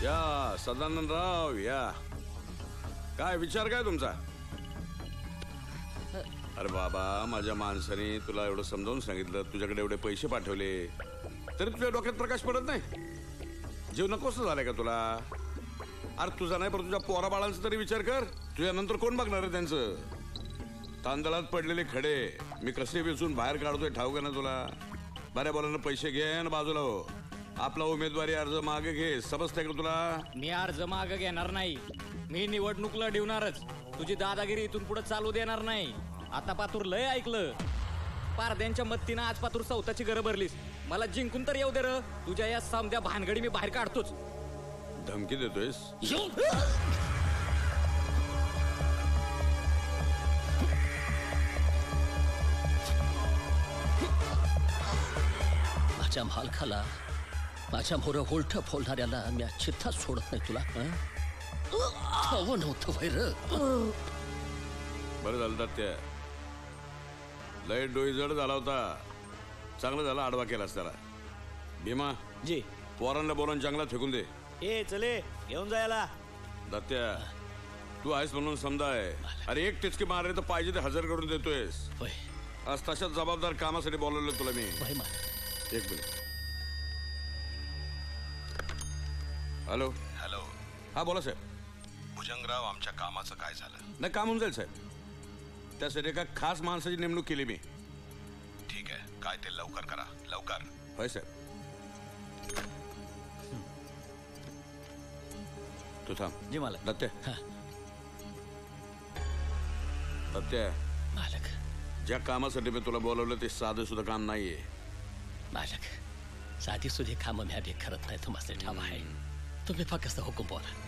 या सदानंदराव या. काय विचार काय तुमचा? अरे बाबा, माझ्या माणसाने तुला एवढं समजावून सांगितलं, तुझ्याकडे एवढे पैसे पाठवले तरी तुझ्या डोक्यात प्रकाश पडत नाही. जीव नकोस झालाय का तुला? अरे तुझा नाही, पण तुझ्या पोरा बाळांचा तरी विचार कर. तुझ्या नंतर कोण बघणार आहे त्यांचं? तांदळात पडलेले खडे मी कसे वेचून बाहेर काढतोय ठाऊक ना तुला? बऱ्या बोलानं पैसे घे आणि बाजूला हो. आपला उमेदवारी अर्ज मागे घे. समजतंय का तुला? मी अर्ज माग घेणार नाही. मी निवडणूक लढवणारच. तुझी दादागिरी इथून पुढे चालू देणार नाही. आता पातूर लय ऐकलं. पारद्यांच्या मत्तीनं आज पातूर सौताची गरज भरलीस. मला जिंकून तर येऊ दे र. तुझ्या या समध्या भानगडी मी बाहेर काढतोच. धमकी देतोयस? माझ्या मालकाला, माझ्या मोर होलठ फोडणाऱ्याला मी चित्ताच सोडत नाही. तुला हवं नव्हतं वैर. बरं झालं तर त्या लय डोई जड झाला होता. चांगलं झालं आडवा केलास त्याला. भीमा जी. पोरांना बोलावून जंगलात फेकून दे. ए चले घेऊन जायला. दत्त्या, तू आहेस म्हणून समजा आहे. अरे एक टिचकी मारले तर पाहिजे ते हजर करून देतोयस. वय आज तशाच जबाबदार कामासाठी बोलवलं तुला मी. वय मालक. एक मिनिट. हॅलो. हॅलो. हा बोला साहेब. भुजंगराव, आमच्या कामाचं काय झालं? नाही, काम होऊन जाईल साहेब. त्यासाठी एका खास माणसाची नेमणूक केली मी. ठीक आहे, काय ते लवकर करा, लवकर. होय साहेब. तू थांब. जी मालक. दत्त्या. हा. दत्त्या, मालक. ज्या कामासाठी मी तुला बोलवलं ते साधं सुद्धा काम नाहीये. मालक, साधी सुधी कामं मी आधी करत नाही. तुम्हाला ठाव आहे. तुम्ही फक्त हुकूम बोला.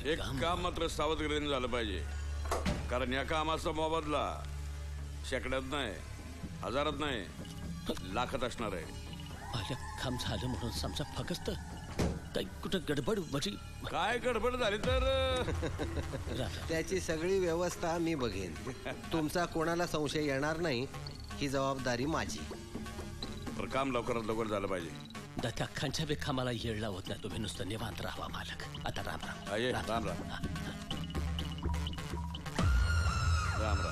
एक काम मात्र सावधगिरीने झालं पाहिजे, कारण या कामाचा मोबदला शेकड्यात नाही, हजारात नाही, लाखात असणार आहे. मालक, काम झालं म्हणून समजा फक्त काही कुठं गडबड म्हणजे काय गडबड झाली तर त्याची सगळी व्यवस्था मी बघेन. तुमचा कोणाला संशय येणार नाही ही जबाबदारी माझी. काम लवकरात लवकर झालं पाहिजे. दत्ताखांच्या बी कामाला येळ लावत नाही. तुम्ही नुसतं निवांत राहावा मालक. आता राम राम. राम राम. राम राम.